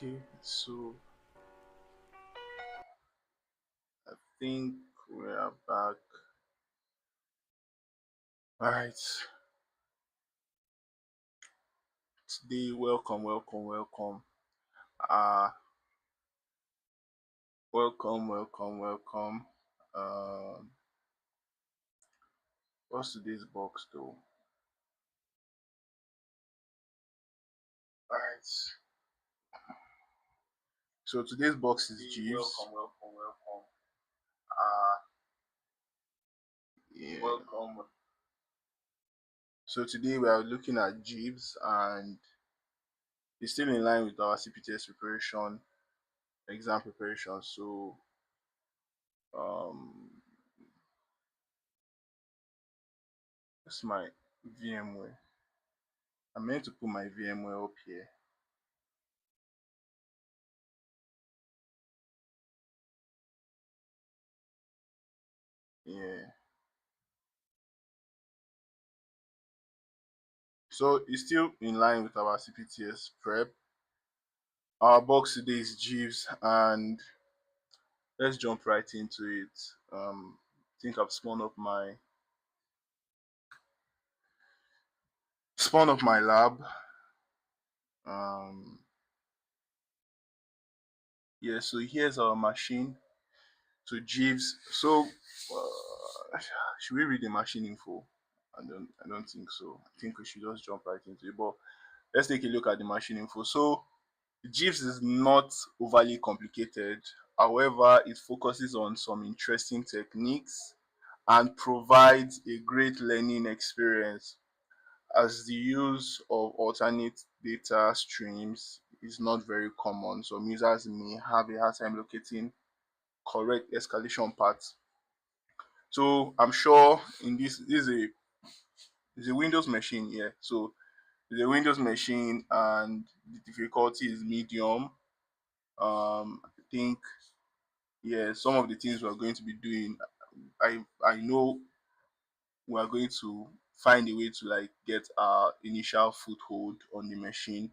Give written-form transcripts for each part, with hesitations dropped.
Okay, so I think we are back. All right, today, welcome. Uh, welcome. Um, what's today's box though? All right, so today's box is Jeeves. Welcome. Yeah. Welcome. So today we are looking at Jeeves, and it's still in line with our CPTS preparation, exam preparation. So um, that's my VMware. I meant to put my VMware up here. Yeah. So it's still in line with our CPTS prep. Our box today is Jeeves, and let's jump right into it. I think I've spun up my lab. Um, yeah. So here's our machine. So Jeeves. So should we read the machine info? I don't think so. I think we should just jump right into it. But let's take a look at the machine info. So Jeeves is not overly complicated. However, it focuses on some interesting techniques and provides a great learning experience, as the use of alternate data streams is not very common. Some users may have a hard time locating correct escalation paths. So I'm sure in this is a Windows machine here. So it's a Windows machine and the difficulty is medium. I think, yeah, some of the things we're going to be doing, I know we are going to find a way to like get our initial foothold on the machine.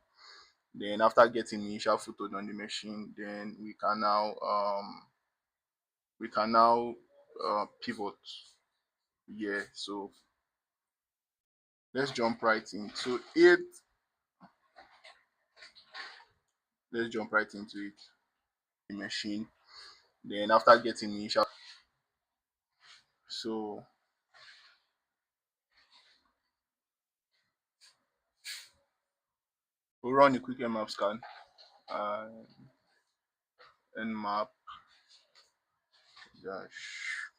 Then after getting initial foothold on the machine, then we can now pivot. Yeah, so let's jump right into it. Let's jump right into it. The machine. Then after getting initial, so we'll run a quick map scan and nmap dash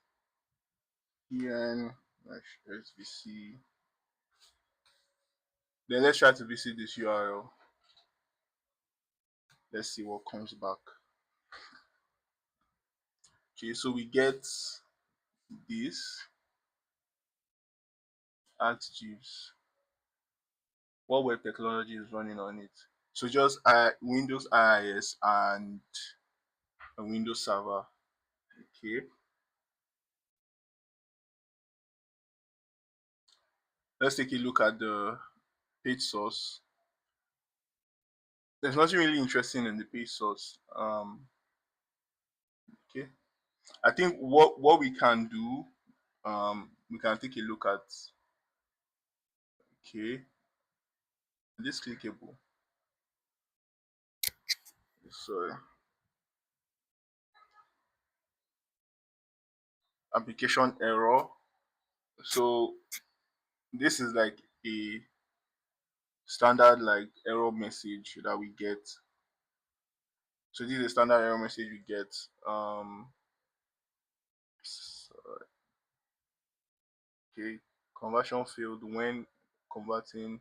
en dash svc. Then let's try to visit this URL. Let's see what comes back. Okay, so we get this at Jeeves. What web technology is running on it? So just Windows IIS and a Windows Server. Okay, let's take a look at the page source. There's nothing really interesting in the page source. Okay, I think what we can do, we can take a look at. Okay, this clickable. Sorry, application error. So this is like a standard like error message that we get. So this is a standard error message we get. So, okay, conversion failed when converting.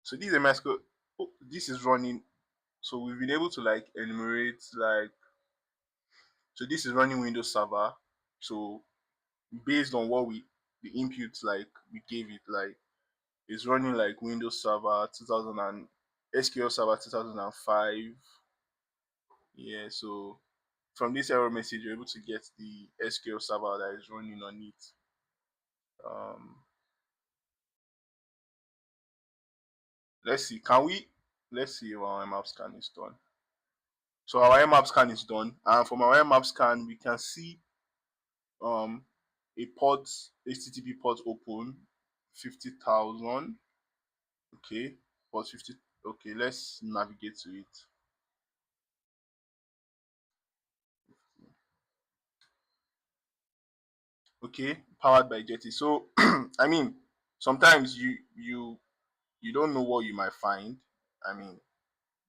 So this is a MySQL. Oh, this is running. So we've been able to like enumerate like. So this is running Windows Server. So based on what we the inputs like we gave it like it's running like Windows Server 2000 and SQL Server 2005. Yeah. So from this error message, you're able to get the SQL Server that is running on it. Um, let's see. Can we? Let's see if our map scan is done. So our map scan is done, and from our map scan, we can see um a port HTTP port open 50,000. Okay, port 50. Okay, let's navigate to it. Okay, powered by Jetty. So I mean, sometimes you don't know what you might find. I mean,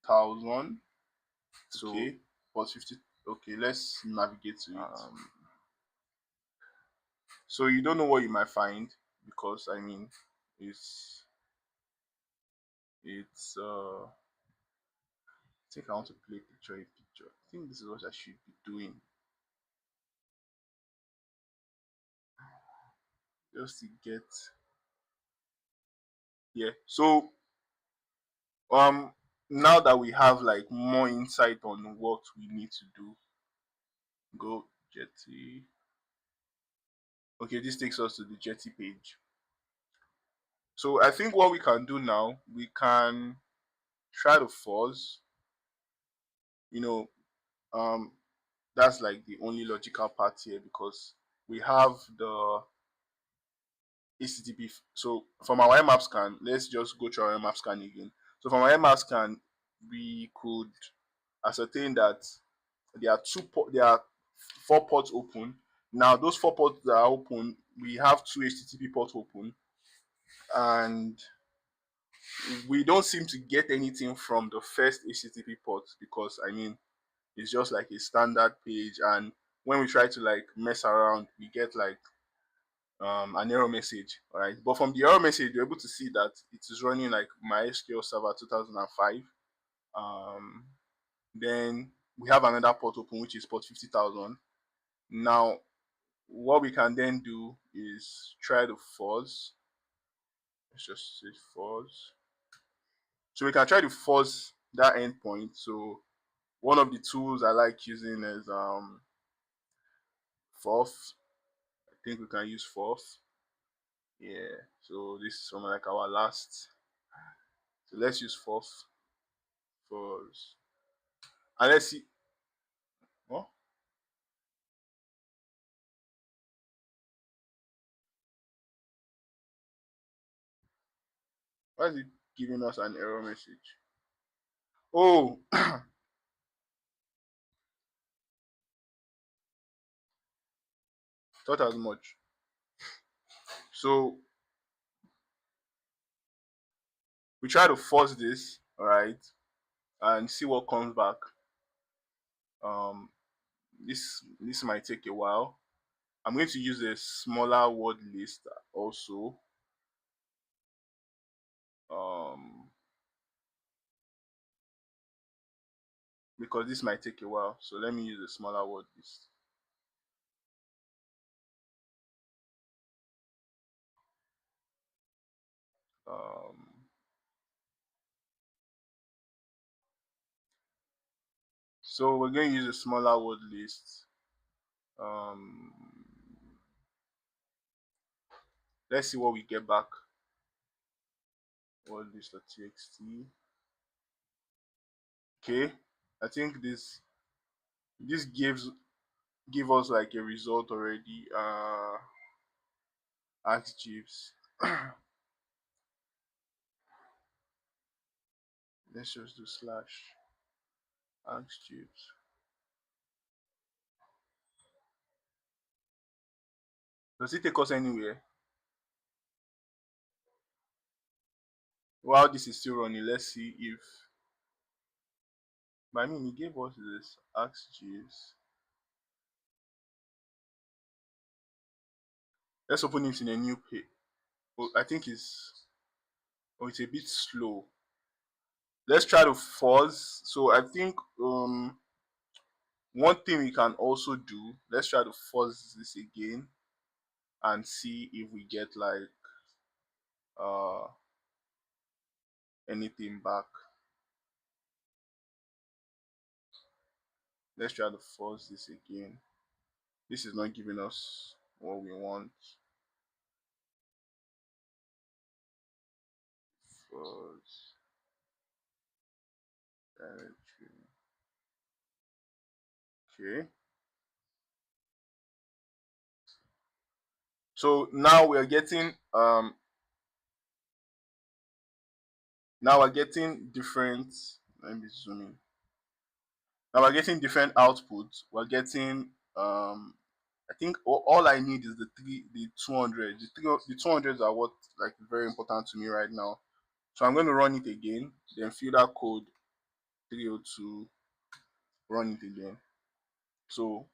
thousand. So okay, port 50. Okay, let's navigate to it. So you don't know what you might find because I mean, it's it's I think I want to play picture in picture. I think this is what I should be doing just to get yeah. So um now that we have like more insight on what we need to do, go Jetty. Okay, this takes us to the Jetty page. So I think what we can do now, we can try to force, you know, um that's like the only logical part here because we have the HTTP. So from our map scan, let's just go to our map scan again. So from our map scan, we could ascertain that there are 4 ports open. Now those 4 ports that are open, we have 2 HTTP ports open, and we don't seem to get anything from the first HTTP port because I mean it's just like a standard page, and when we try to like mess around, we get like an error message. All right, but from the error message, you're able to see that it is running like MySQL Server 2005. Um, then we have another port open, which is port 50,000. Now, what we can then do is try to force. Let's just say force. So we can try to force that endpoint. So one of the tools I like using is Forth. I think we can use Forth. Yeah. So this is from like our last. So let's use Forth first. And let's see. What? Why is it giving us an error message? Oh, Thought as much. So we try to force this, all right, and see what comes back. Um, this might take a while. I'm going to use a smaller word list also. Um, because this might take a while. So let me use a smaller word list. Um, so we're going to use a smaller word list. Um, let's see what we get back. Word list.txt. Okay, I think this give us like a result already. Ask Jeeves. Let's just do slash ask Jeeves. Does it take us anywhere? While this is still running, let's see if. But I mean, he gave us this ask Jeeves. Let's open it in a new page. Oh, I think it's a bit slow. Let's try to force. So I think one thing we can also do. Let's try to force this again and see if we get like uh anything back. Let's try to force this again. This is not giving us what we want. Force directory. Okay. So now we're getting now we're getting different. Let me zoom in. Now we're getting different outputs. We're getting I think all I need is the 200. The 200s are what like very important to me right now. So I'm going to run it again, then fill that code 302, run it again. So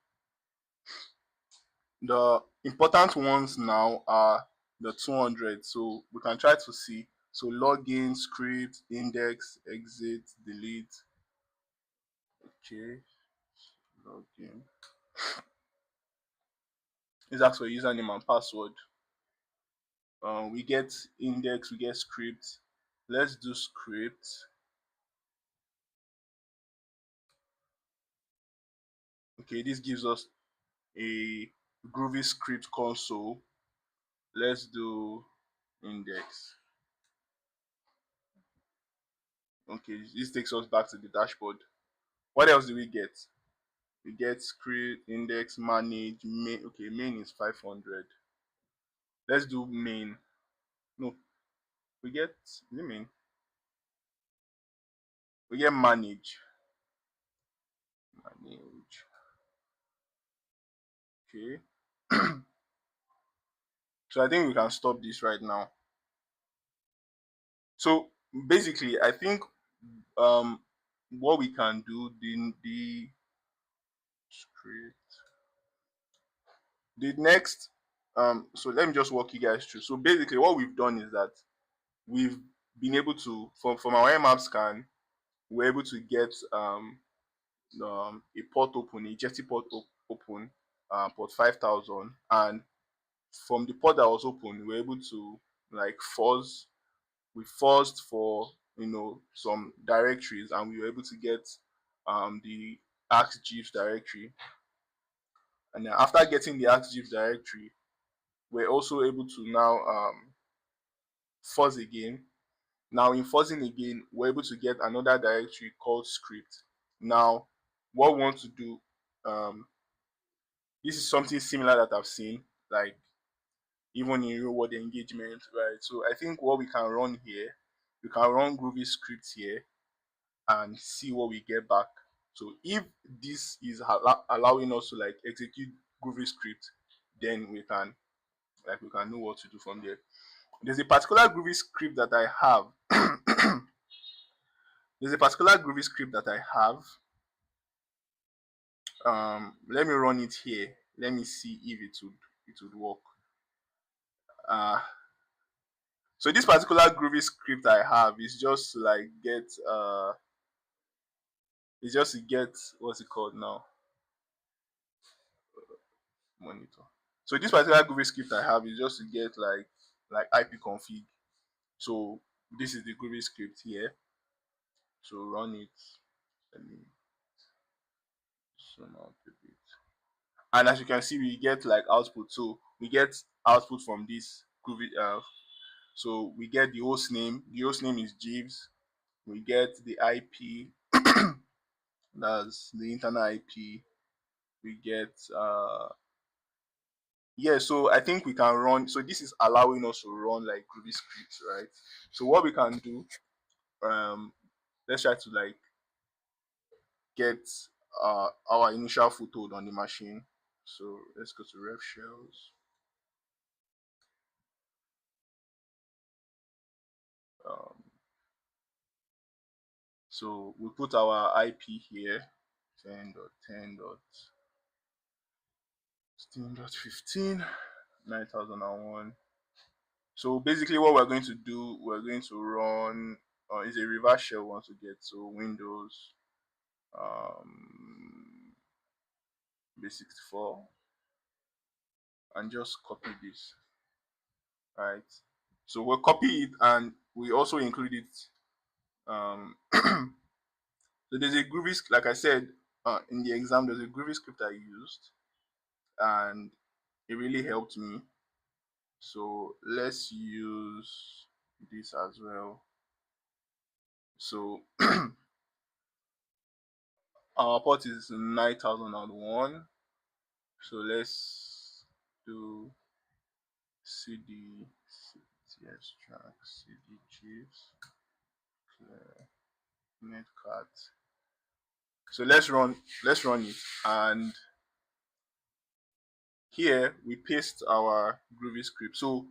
the important ones now are the 200. So we can try to see. So login, script, index, exit, delete. Okay, login. This asks for username and password. We get index, we get script. Let's do script. Okay, this gives us a Groovy script console. Let's do index. Okay, this takes us back to the dashboard. What else do we get? We get script, index, manage, main. Okay, main is 500. Let's do main. No, we get, is it main? We get manage. Manage. Okay. So I think we can stop this right now. So basically, I think um what we can do the script the next so let me just walk you guys through. So basically what we've done is that we've been able to from our map scan we're able to get a port open, a jetty port open, port 5000, and from the port that was open we were able to like force we forced for some directories, and we were able to get the ask Jeeves directory. And then after getting the ask Jeeves directory, we're also able to now force again. Now in forcing again, we're able to get another directory called script. Now what we want to do, um, this is something similar that I've seen, like even in real world engagement, right? So I think what we can run here, we can run Groovy scripts here and see what we get back. So if this is allowing us to like execute Groovy script, then we can know what to do from there. There's a particular Groovy script that I have. There's a particular Groovy script that I have. Let me run it here. Let me see if it would work. Uh so this particular Groovy script I have is just to like get it's just to get, what's it called now? Monitor. So this particular Groovy script I have is just to get like IP config. So this is the Groovy script here. So run it. Let me zoom out a bit. And as you can see, we get like output. So we get output from this Groovy. So we get the host name. The host name is Jeeves. We get the IP. That's the internal IP. We get yeah. So I think we can run. So this is allowing us to run like Groovy scripts, right? So what we can do, let's try to like get our initial foothold on the machine. So let's go to ref shells. Um, so we put our IP here, 10.10.16.15, 9001. So basically what we're going to do, we're going to run is a reverse shell we want to get. So Windows base64 and just copy this, right? So we'll copy it and we also include it. So there's a Groovy, like I said in the exam, there's a Groovy script I used and it really helped me. So let's use this as well. So our port is 9001. So let's do cd cpts track cd Jeeves clear netcat. So let's run it, and here we paste our Groovy script. So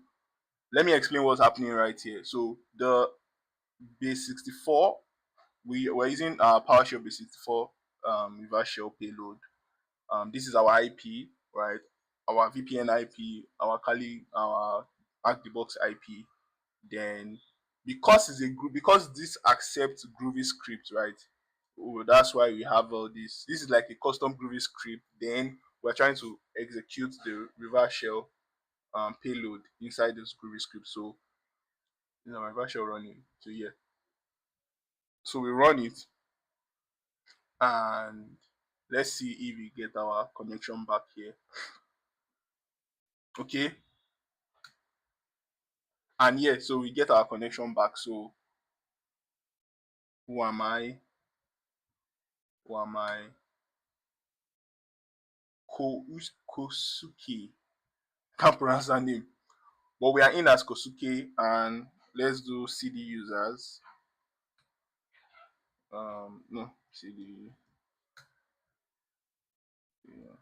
let me explain what's happening right here. So the base 64, we're using our PowerShell base 64 reverse shell payload. This is our IP, right? Our VPN IP, our Kali, our HackTheBox IP. Then because it's a group, because this accepts Groovy script, right? Oh, that's why we have all this. This is like a custom Groovy script. Then we're trying to execute the reverse shell payload inside this Groovy script. So my reverse shell running. So yeah. So we run it and let's see if we get our connection back here. Okay. And yeah, so we get our connection back. So who am I? Who am I? Kosuke. Can't pronounce that name. But we are in as Kosuke, and let's do CD users. No, CD. Yeah.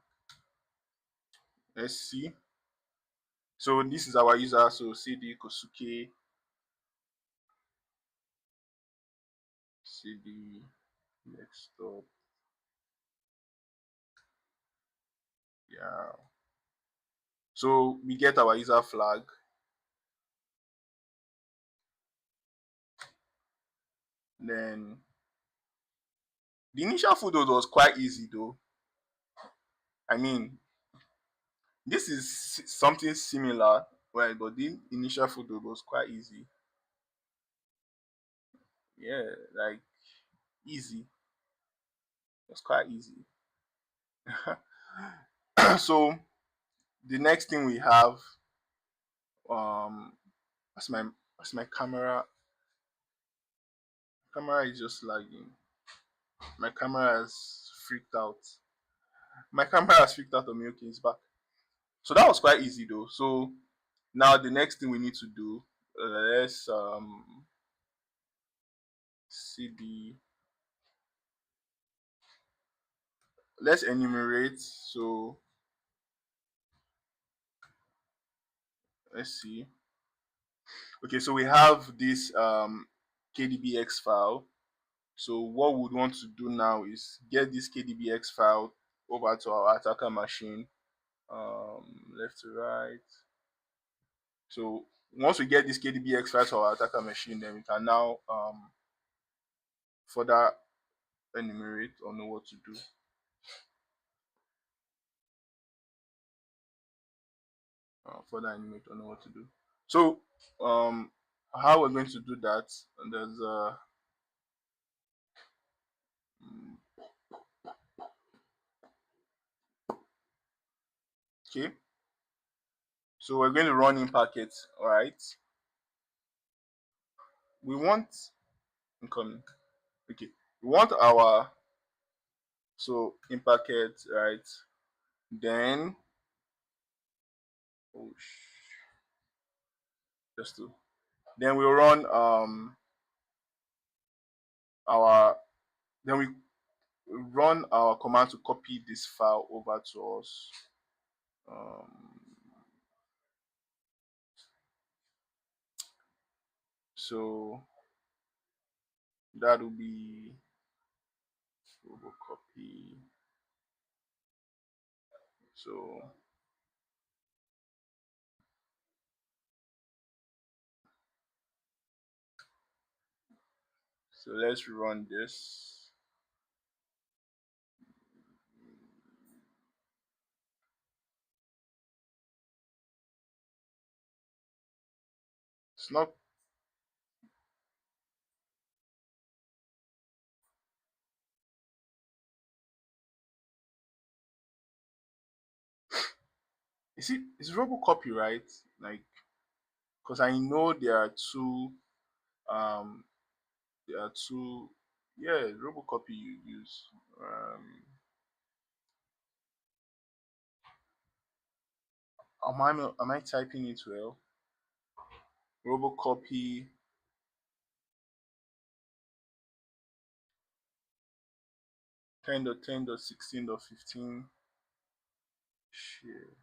Let's see. So this is our user. So CD Kosuke. CD desktop. Yeah. So we get our user flag. Then the initial photo was quite easy though. I mean, this is something similar, right? But the initial photo was quite easy. Yeah, like easy. It's quite easy. So the next thing we have, um, as my camera is just lagging. My camera has freaked out. My camera has freaked out on me. Okay, it's back. So that was quite easy though. So now the next thing we need to do, let's cd, let's enumerate. So let's see. Okay, so we have this KDBX file. So what we would want to do now is get this KDBX file over to our attacker machine, left to right. So once we get this KDBX file to our attacker machine, then we can now further enumerate or know what to do. Further enumerate or know what to do. So how we're going to do that? And there's okay. So we're going to run in packets. All right. We want incoming. Okay. We want our in packet, right? Then oh just to then we run our then we run our command to copy this file over to us. So that will be copy. So let's run this. It's not. You see, it's robocopy, right? Like, because I know there are two. Um, there are two. Yeah, robocopy you use. Am I typing it well? Robocopy 10.10.16.15. Shit.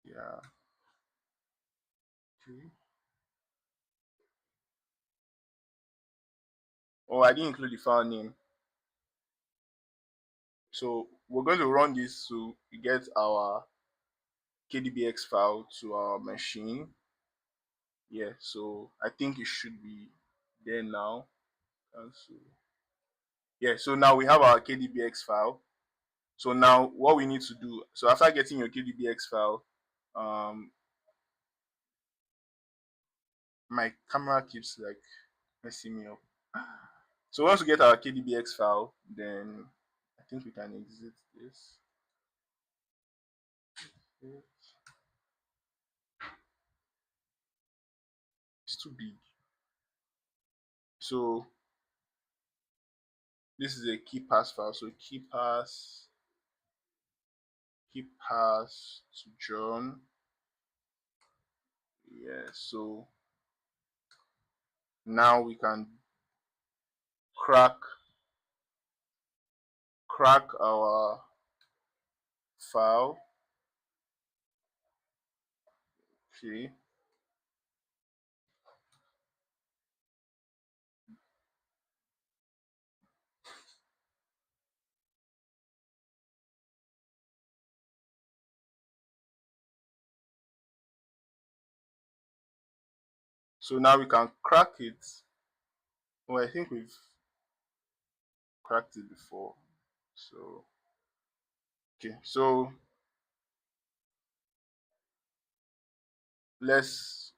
Yeah. Okay. Oh, I didn't include the file name. So we're going to run this to get our KDBX file to our machine. Yeah, so I think it should be there now. Cancel. Yeah, so now we have our KDBX file. So now what we need to do, so after getting your KDBX file, my camera keeps like messing me up. So once we get our KDBX file, then I think we can exit this. It's too big. So this is a key pass file. So key pass to John. Yeah, so now we can crack our file. Okay. So now we can crack it. Well, I think we've cracked it before. So okay, so let's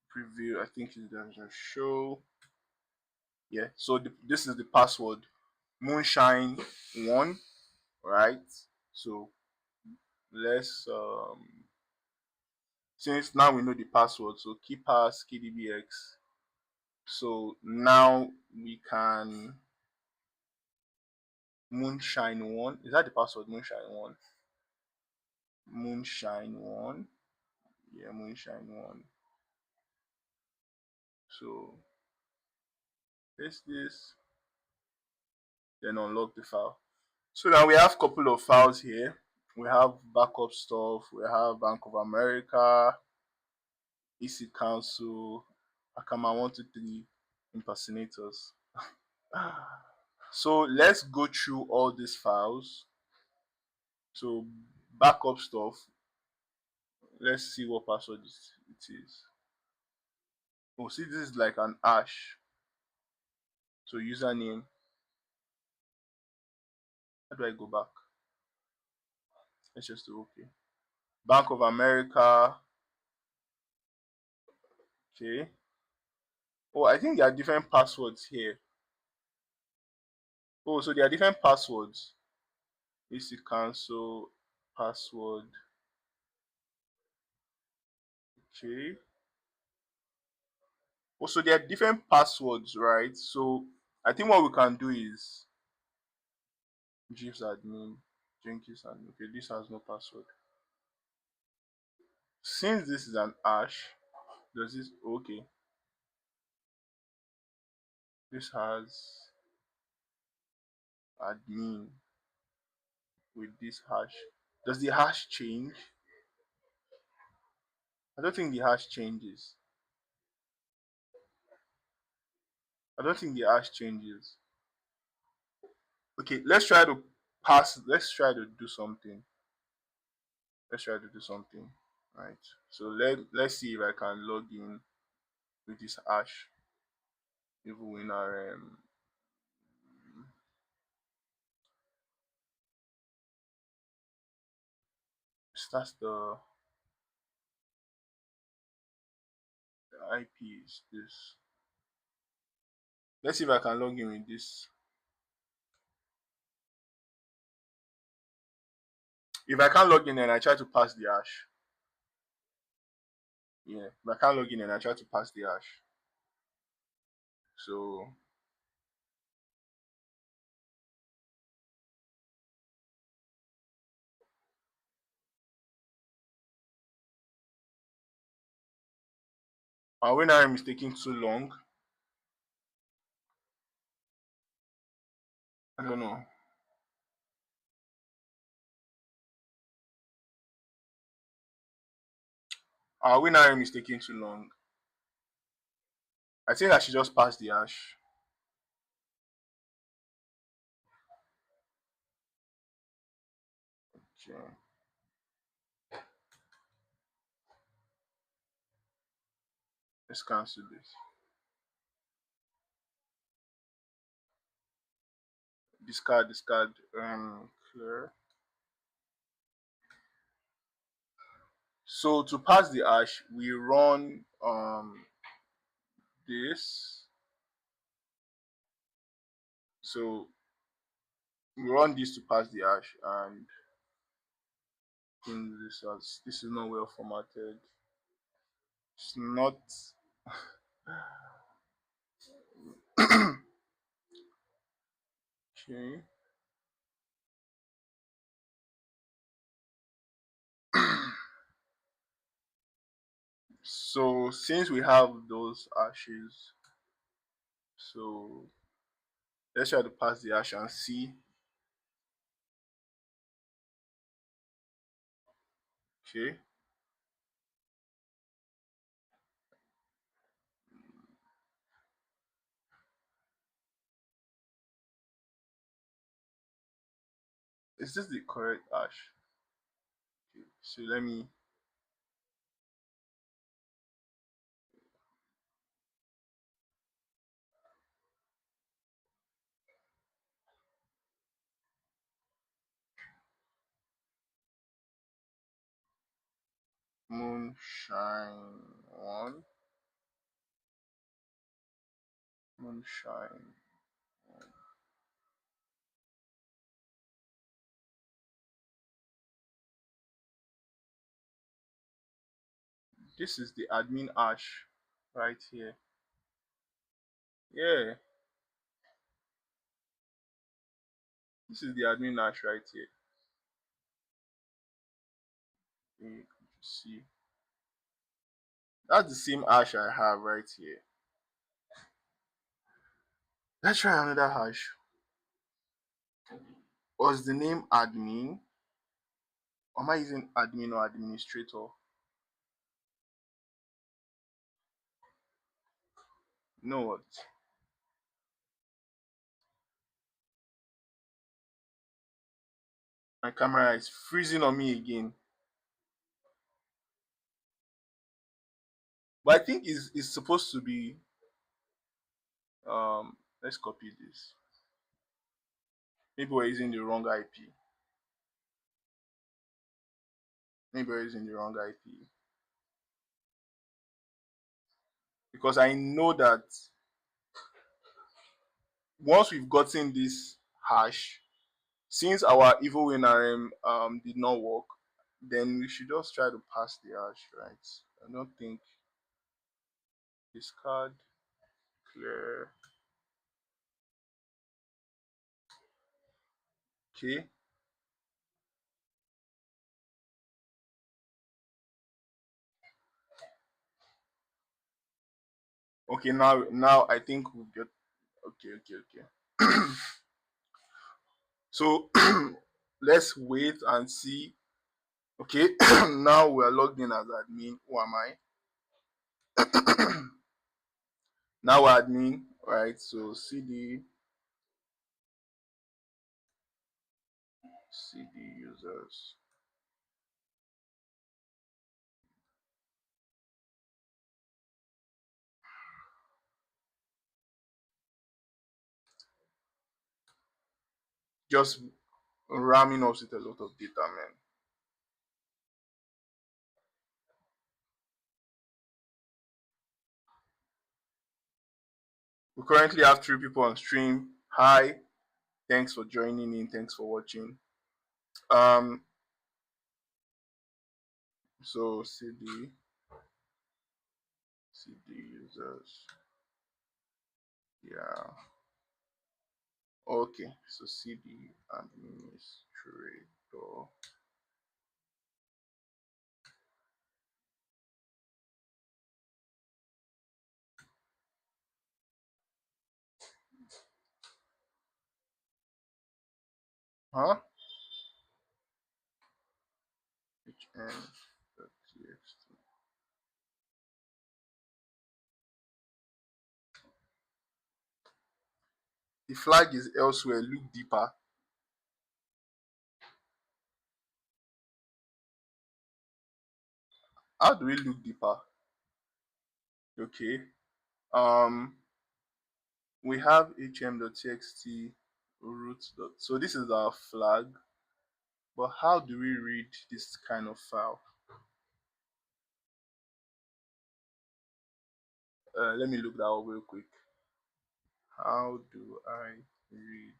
preview. I think it's going to show. Yeah, so this is the password, moonshine1, right? So let's since now we know the password, so keypass kdbx. So now we can moonshine1. Is that the password? Moonshine1. Moonshine1. Yeah, moonshine1. So paste this, then unlock the file. So now we have a couple of files here. We have backup stuff. We have Bank of America, EC Council, Akama 123 impersonators. So let's go through all these files. So backup stuff. Let's see what password it is. Oh, see, this is like an hash. So username. How do I go back? Let's just do okay. Bank of America. Okay. Oh, I think there are different passwords here. Oh, so there are different passwords. EC cancel password. Okay. Oh, so there are different passwords, right? So I think what we can do is Jeeves admin, Jenkins admin. Okay, this has no password. Since this is an hash, does this okay? This has admin with this hash. Does the hash change? I don't think the hash changes. I don't think the hash changes. Okay, let's try to do something. Let's try to do something. Right. So let's see if I can log in with this hash. Even in our that's the IP is this. Let's see if I can log in with this. If I can't log in and I try to pass the hash. Yeah. If I can't log in and I try to pass the hash. So when I am taking too long, I don't know. When I am taking too long. I think I should just pass the hash. Okay. Let's cancel this. Discard, clear. So to pass the hash, we run this. So we run this to pass the hash, and in this is not well formatted. It's not. Okay. So since we have those hashes, so let's try to pass the hash and see. Okay. Is this the correct hash? Okay. So let me moonshine one. Moonshine. This is the admin hash right here. Yeah, this is the admin hash right here. You can see that's the same hash I have right here. Let's try another hash. Was the name admin? Am I using admin or administrator? You know what? My camera is freezing on me again. But I think it's supposed to be let's copy this. Maybe we're using the wrong IP. Maybe we're using the wrong IP. Because I know that once we've gotten this hash, since our evil winner did not work, then we should just try to pass the hash, right? I don't think discard clear. Okay. Okay, now I think we'll get okay. So let's wait and see. Okay, now we are logged in as admin. Who am I? Now we're admin, right? So cd users. Just ramming us with a lot of data, man. We currently have 3 people on stream. Hi, thanks for joining in. Thanks for watching. Um, so cd users. Yeah. Okay. So cd administrator. Huh? hn.txt. The flag is elsewhere. Look deeper. How do we look deeper? Okay. Um, we have hm.txt root. So this is our flag. But how do we read this kind of file? Let me look that up real quick. How do I read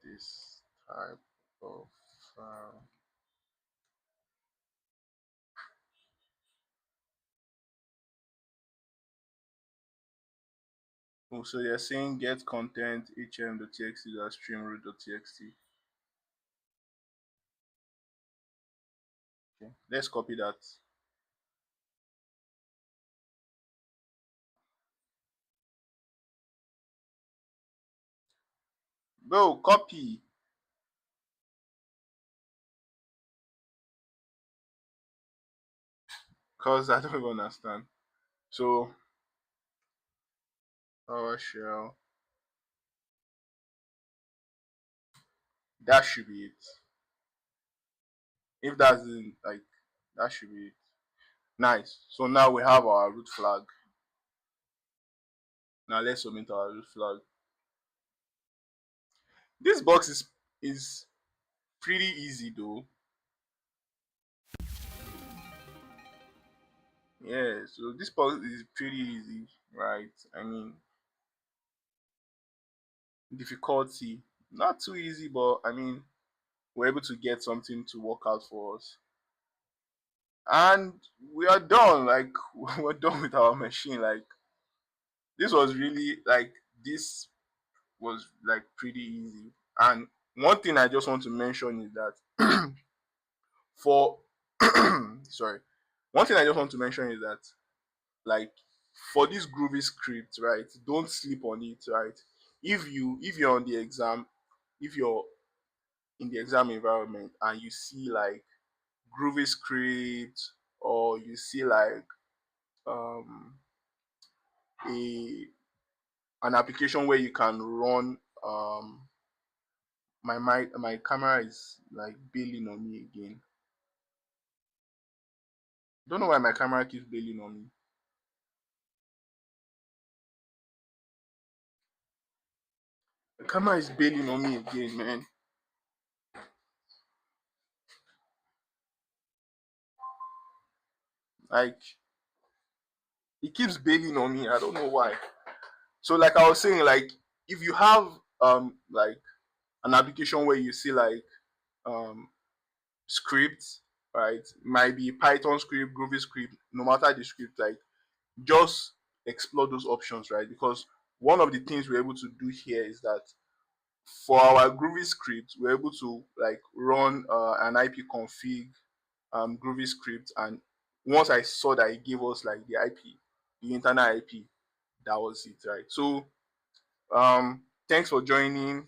this type of file? Oh, so you're saying get content hm.txt stream root.txt. Okay, let's copy that. Bro, copy. Cause I don't even understand. So PowerShell. That should be it. If that's in, like, that should be it. Nice. So now we have our root flag. Now let's submit our root flag. This box is pretty easy though. Yeah, so this box is pretty easy, right? I mean, difficulty not too easy, but I mean, we're able to get something to work out for us, and we are done. Like we're done with our machine. Like this was really like this was like pretty easy. And one thing I just want to mention is that for sorry, one thing I just want to mention is that like for this groovy script, right, don't sleep on it, right? If you're on the exam, if you're in the exam environment and you see like Groovy script, or you see like um, a an application where you can run my camera is like bailing on me again. Don't know why my camera keeps bailing on me. The camera is bailing on me again, man. Like it keeps bailing on me. I don't know why. So like I was saying, like if you have like an application where you see like um script, right? Might be Python script, Groovy script, no matter the script, like just explore those options, right? Because one of the things we're able to do here is that for our Groovy script, we're able to like run an IP config Groovy script, and once I saw that it gave us like the IP, the internal IP, that was it, right? So thanks for joining.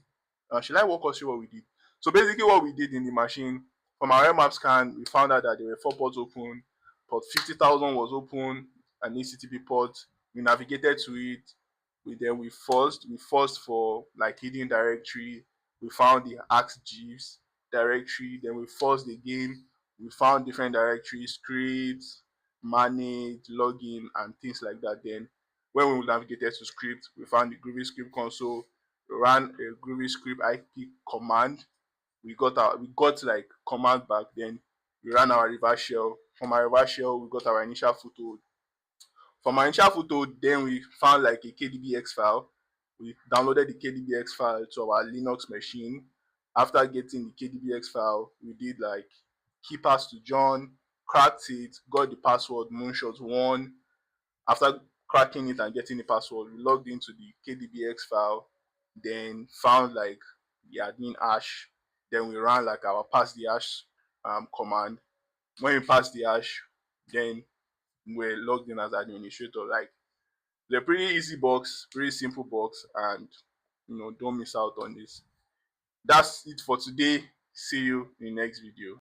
Should I walk us through what we did? So basically, what we did in the machine from our map scan, we found out that there were 4 ports open. Port 50,000 was open, an ECTP port. We navigated to it. We forced for like hidden directory. We found the Ask Jeeves directory. Then we forced again. We found different directories, scripts, manage, login, and things like that. Then when we navigated to script, we found the Groovy script console, ran a Groovy script IP command. We got like command back. Then we ran our reverse shell. From our reverse shell, we got our initial photo. From our initial photo, then we found like a KDBX file. We downloaded the KDBX file to our Linux machine. After getting the KDBX file, we did like key pass to John, cracked it, got the password moonshot1. After cracking it and getting the password, we logged into the KDBX file, then found like the admin hash. Then we ran like our pass the hash command. When we passed the hash, then we're logged in as administrator. Like they're pretty easy box, pretty simple box, and don't miss out on this. That's it for today. See you in the next video.